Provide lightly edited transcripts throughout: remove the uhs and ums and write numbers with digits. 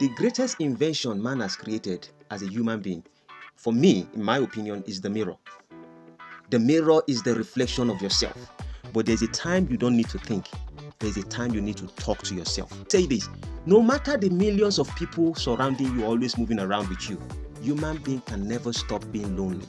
The greatest invention man has created as a human being, for me, in my opinion, is the mirror. The mirror is the reflection of yourself. But there's a time you don't need to think. There's a time you need to talk to yourself. Say this, no matter the millions of people surrounding you, always moving around with you, human being can never stop being lonely.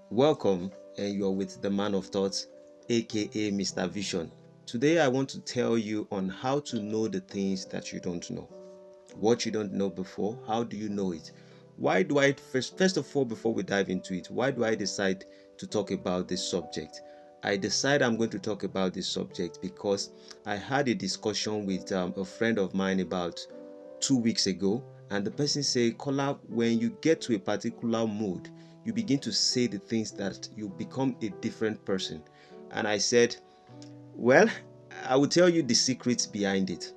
Welcome, and you're with the man of thoughts, aka Mr. Vision. Today I want to tell you on how to know the things that you don't know. What you don't know before, how do you know it? Why do I, first of all, before we dive into it, why do I decide to talk about this subject? I decide I'm going to talk about this subject because I had a discussion with a friend of mine about 2 weeks ago, and the person said, Kola, when you get to a particular mood, you begin to say the things that you become a different person. And I said, well, I will tell you the secrets behind it.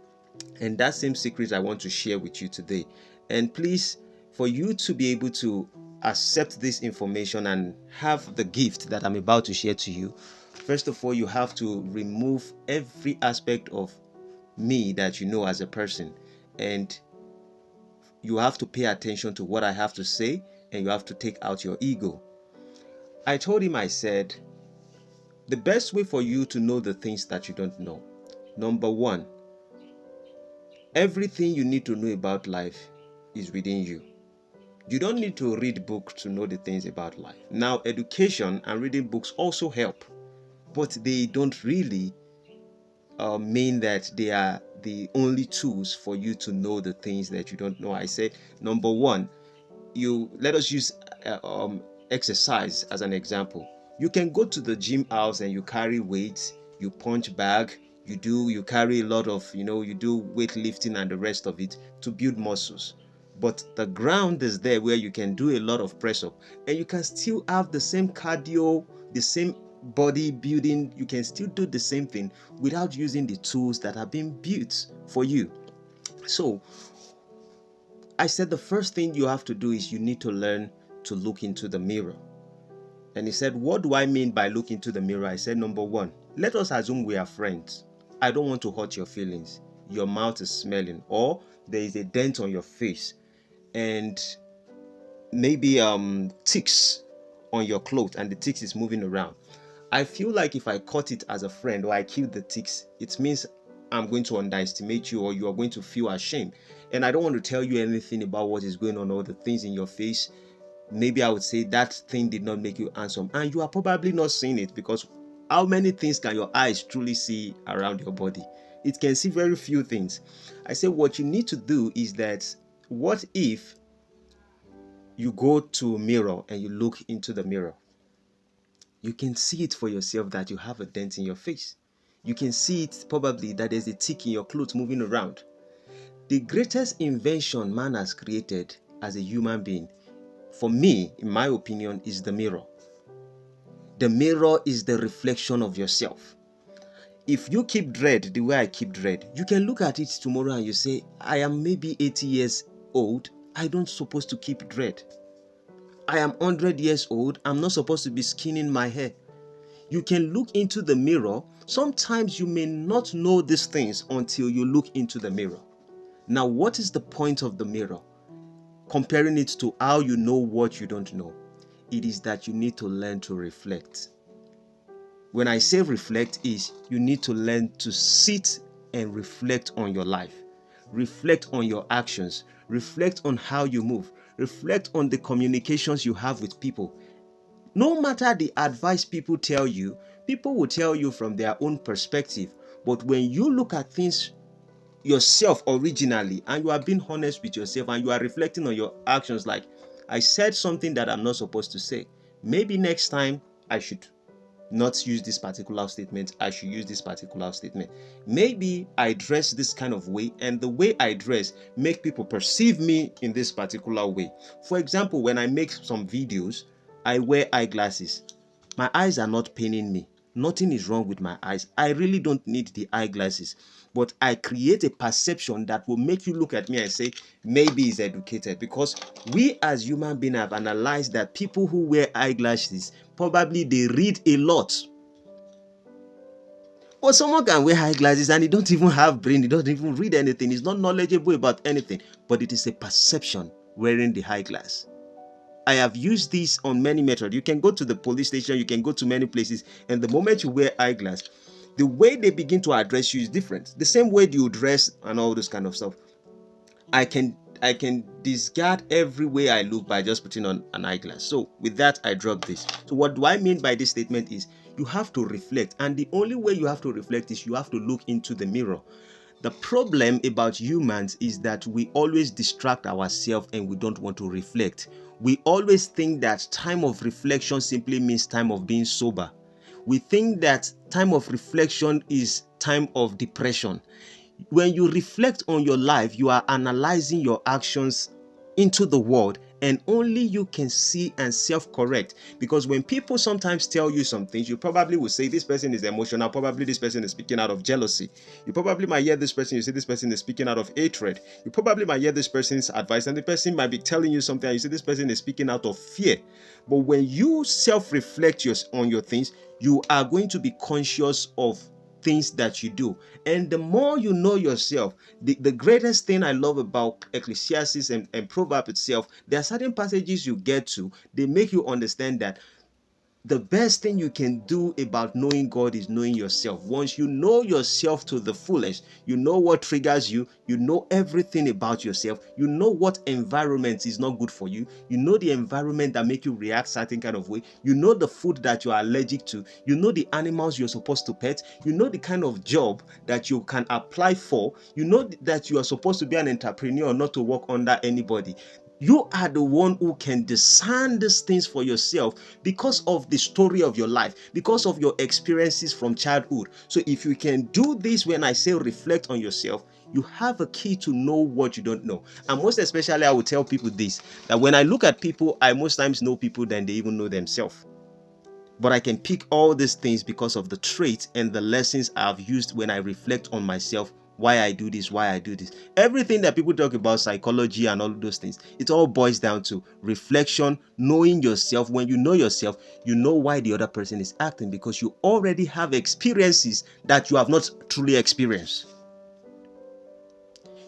And that same secret I want to share with you today. And please, for you to be able to accept this information and have the gift that I'm about to share to you, first of all, you have to remove every aspect of me that you know as a person. And you have to pay attention to what I have to say, and you have to take out your ego. I told him, I said, the best way for you to know the things that you don't know, number one, everything you need to know about life is within you. You don't need to read books to know the things about life. Now, education and reading books also help, but they don't really mean that they are the only tools for you to know the things that you don't know. I said, number one, let us use exercise as an example. You can go to the gym house and you carry weights, you punch bag, you carry a lot of, you do weightlifting and the rest of it to build muscles. But the ground is there where you can do a lot of press up and you can still have the same cardio, the same body building. You can still do the same thing without using the tools that have been built for you. So I said the first thing you have to do is you need to learn to look into the mirror. And he said, what do I mean by look into the mirror? I said, number one, let us assume we are friends. I don't want to hurt your feelings. Your mouth is smelling, or there is a dent on your face, and maybe ticks on your clothes, and the ticks is moving around. I feel like if I cut it as a friend or I kill the ticks, it means I'm going to underestimate you or you are going to feel ashamed. And I don't want to tell you anything about what is going on or the things in your face. Maybe I would say that thing did not make you handsome. And you are probably not seeing it because how many things can your eyes truly see around your body? It can see very few things. I say what you need to do is that what if you go to a mirror and you look into the mirror? You can see it for yourself that you have a dent in your face. You can see it probably that there's a tick in your clothes moving around. The greatest invention man has created as a human being, for me, in my opinion, is the mirror. The mirror is the reflection of yourself. If you keep dread the way I keep dread, you can look at it tomorrow and you say, I am maybe 80 years old. I don't supposed to keep dread. I am 100 years old. I'm not supposed to be skinning my hair. You can look into the mirror. Sometimes you may not know these things until you look into the mirror. Now, what is the point of the mirror? Comparing it to how you know what you don't know. It is that you need to learn to reflect. When I say reflect is you need to learn to sit and reflect on your life. Reflect on your actions. Reflect on how you move. Reflect on the communications you have with people. No matter the advice people tell you, people will tell you from their own perspective. But when you look at things yourself originally and you are being honest with yourself and you are reflecting on your actions, like I said something that I'm not supposed to say. Maybe next time I should not use this particular statement. I should use this particular statement. Maybe I dress this kind of way and the way I dress make people perceive me in this particular way. For example, when I make some videos, I wear eyeglasses. My eyes are not paining me. Nothing is wrong with my eyes. I really don't need the eyeglasses. But I create a perception that will make you look at me and say, maybe he's educated. Because we as human beings have analyzed that people who wear eyeglasses, probably they read a lot. But someone can wear eyeglasses and he don't even have brain, he doesn't even read anything, he's not knowledgeable about anything, but it is a perception wearing the eyeglass. I have used this on many methods. You can go to the police station, you can go to many places, and the moment you wear eyeglass, the way they begin to address you is different. The same way you dress and all this kind of stuff. I can discard every way I look by just putting on an eyeglass. So with that, I drop this. So what do I mean by this statement is you have to reflect, and the only way you have to reflect is you have to look into the mirror. The problem about humans is that we always distract ourselves and we don't want to reflect. We always think that time of reflection simply means time of being sober. We think that time of reflection is time of depression. When you reflect on your life, you are analyzing your actions into the world, and only you can see and self-correct. Because when people sometimes tell you some things, you probably will say this person is emotional, probably this person is speaking out of jealousy. You probably might hear this person, you say this person is speaking out of hatred. You probably might hear this person's advice and the person might be telling you something and you say this person is speaking out of fear. But when you self-reflect on your things, you are going to be conscious of things that you do. And the more you know yourself, the greatest thing I love about Ecclesiastes and Proverbs itself, there are certain passages you get to, they make you understand that the best thing you can do about knowing God is knowing yourself. Once you know yourself to the fullest, you know what triggers you, you know everything about yourself, you know what environment is not good for you, you know the environment that make you react certain kind of way, you know the food that you are allergic to, you know the animals you're supposed to pet, you know the kind of job that you can apply for, you know that you are supposed to be an entrepreneur, not to work under anybody. You are the one who can discern these things for yourself because of the story of your life, because of your experiences from childhood. So if you can do this, when I say reflect on yourself, you have a key to know what you don't know. And most especially, I will tell people this, that when I look at people, I most times know people than they even know themselves. But I can pick all these things because of the traits and the lessons I've used when I reflect on myself, why I do this, why I do this. Everything that people talk about, psychology and all those things, it all boils down to reflection, knowing yourself. When you know yourself, you know why the other person is acting, because you already have experiences that you have not truly experienced.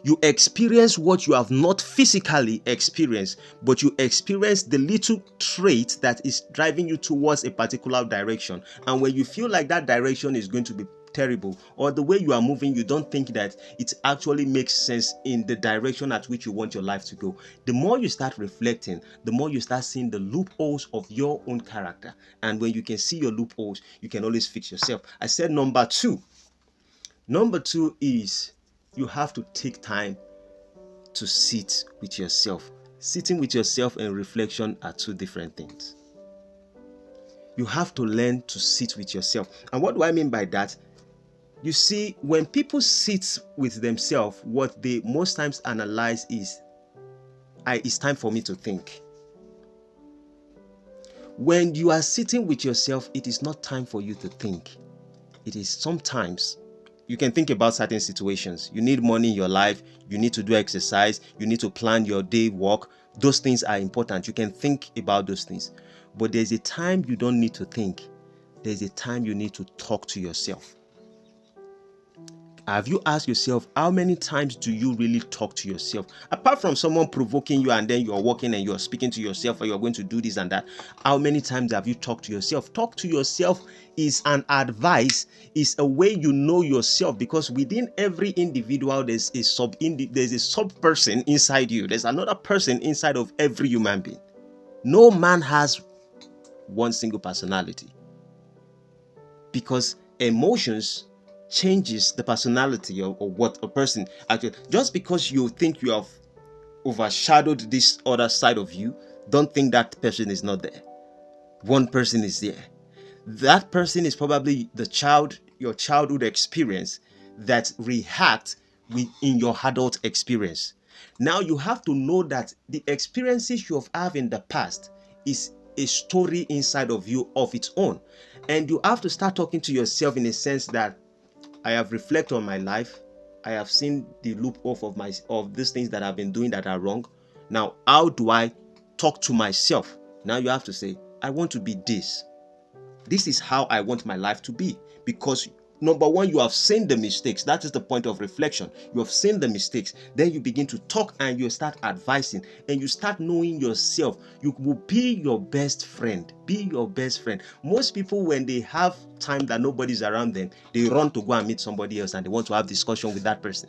You experience what you have not physically experienced, but you experience the little trait that is driving you towards a particular direction. And when you feel like that direction is going to be terrible, or the way you are moving, you don't think that it actually makes sense in the direction at which you want your life to go. The more you start reflecting, the more you start seeing the loopholes of your own character. And when you can see your loopholes, you can always fix yourself. I said number two. Number two is you have to take time to sit with yourself. Sitting with yourself and reflection are two different things. You have to learn to sit with yourself. And what do I mean by that? You see, when people sit with themselves, what they most times analyze is, it's time for me to think. When you are sitting with yourself, it is not time for you to think. It is sometimes you can think about certain situations. You need money in your life, you need to do exercise, you need to plan your day work. Those things are important. You can think about those things. But there's a time you don't need to think. There's a time you need to talk to yourself. Have you asked yourself, how many times do you really talk to yourself? Apart from someone provoking you and then you're walking and you're speaking to yourself or you're going to do this and that, how many times have you talked to yourself? Talk to yourself is an advice, is a way you know yourself, because within every individual there's a sub person inside you. There's another person inside of every human being. No man has one single personality, because emotions changes the personality or what a person actually. Just because you think you have overshadowed this other side of you, don't think that person is not there. One person is there. That person is probably your childhood experience that react in your adult experience. Now you have to know that the experiences you have had in the past is a story inside of you of its own, and you have to start talking to yourself in a sense that I have reflected on my life. I have seen the loophole of these things that I've been doing that are wrong. Now, how do I talk to myself? Now you have to say, I want to be this. This is how I want my life to be. Because Number one, you have seen the mistakes. That is the point of reflection. You have seen the mistakes. Then you begin to talk and you start advising and you start knowing yourself. You will be your best friend. Be your best friend. Most people, when they have time that nobody's around them, they run to go and meet somebody else and they want to have discussion with that person.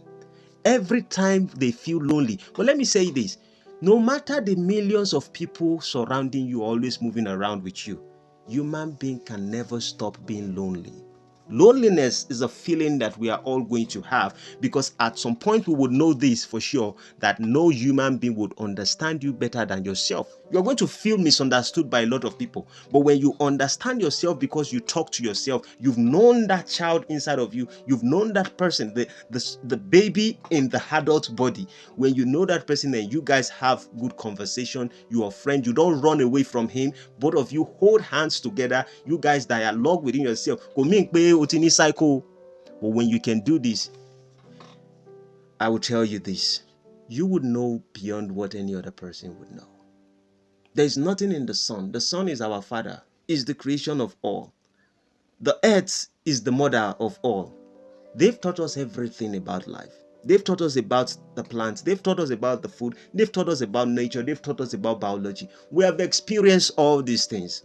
Every time they feel lonely. But let me say this. No matter the millions of people surrounding you, always moving around with you, human being can never stop being lonely. Loneliness is a feeling that we are all going to have, because at some point we would know this for sure, that no human being would understand you better than yourself. You're going to feel misunderstood by a lot of people, but when you understand yourself because you talk to yourself, you've known that child inside of you, you've known that person, the baby in the adult body. When you know that person and you guys have good conversation, you are friends, you don't run away from him, both of you hold hands together, you guys dialogue within yourself. But when you can do this, I will tell you this, you would know beyond what any other person would know. There is nothing in the sun. The sun is our father, is the creation of all. The earth is the mother of all. They've taught us everything about life. They've taught us about the plants. They've taught us about the food. They've taught us about nature. They've taught us about biology. We have experienced all these things.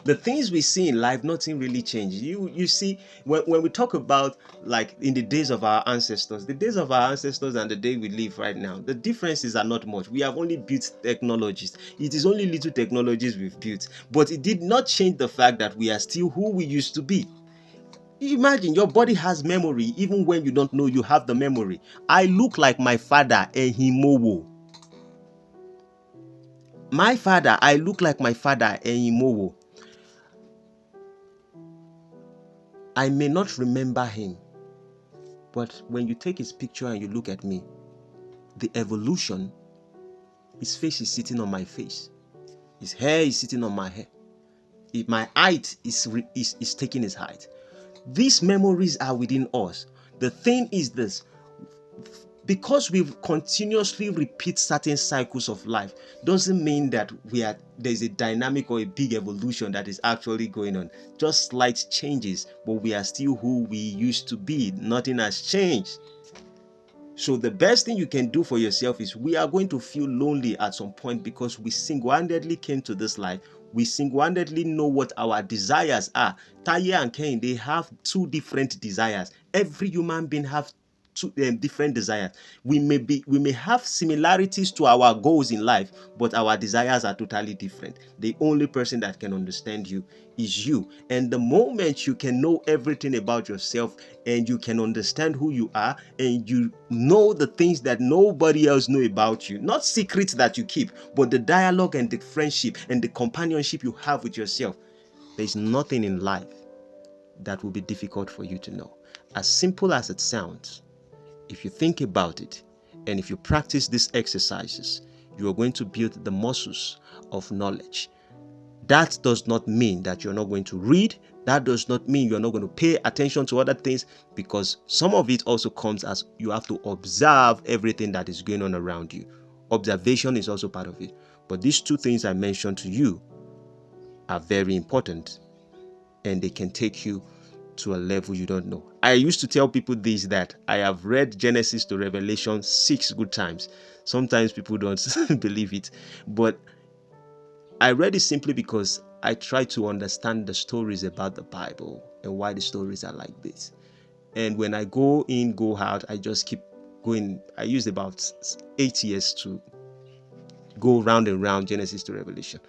The things we see in life, nothing really changed. You see, when we talk about, like, in the days of our ancestors, the days of our ancestors and the day we live right now, the differences are not much. We have only built technologies. It is only little technologies we've built, but it did not change the fact that we are still who we used to be. Imagine your body has memory even when you don't know you have the memory. I look like my father, Ehimowo. My father, I look like my father, Ehimowo. I may not remember him, but when you take his picture and you look at me, the evolution, his face is sitting on my face. His hair is sitting on my hair. My height is taking his height. These memories are within us. The thing is this, because we continuously repeat certain cycles of life, doesn't mean that there's a dynamic or a big evolution that is actually going on. Just slight changes, but we are still who we used to be. Nothing has changed. So the best thing you can do for yourself is, we are going to feel lonely at some point because we single-handedly came to this life. We single-handedly know what our desires are. Taye and Cain, they have two different desires. Every human being has two different desires. We may have similarities to our goals in life, but our desires are totally different. The only person that can understand you is you. And the moment you can know everything about yourself and you can understand who you are and you know the things that nobody else knows about you, not secrets that you keep, but the dialogue and the friendship and the companionship you have with yourself, there's nothing in life that will be difficult for you to know. As simple as it sounds, if you think about it and if you practice these exercises, you are going to build the muscles of knowledge. That does not mean that you're not going to read. That does not mean you're not going to pay attention to other things, because some of it also comes as you have to observe everything that is going on around you. Observation is also part of it. But these two things I mentioned to you are very important, and they can take you to a level you don't know. I used to tell people this, that I have read Genesis to Revelation 6 good times. Sometimes people don't believe it, but I read it simply because I try to understand the stories about the Bible and why the stories are like this. And when I go in, go out, I just keep going. I used about 8 years to go round and round Genesis to Revelation.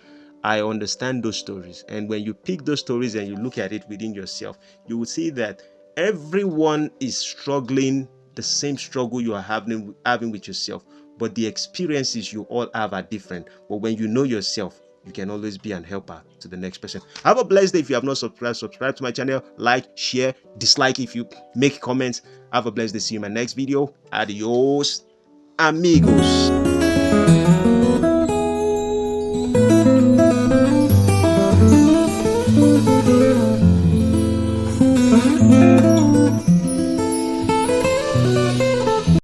I understand those stories. And when you pick those stories and you look at it within yourself, you will see that everyone is struggling the same struggle you are having with yourself. But the experiences you all have are different. But when you know yourself, you can always be an helper to the next person. Have a blessed day. If you have not subscribe to my channel. Like, share, dislike if you make comments. Have a blessed day. See you in my next video. Adios, amigos.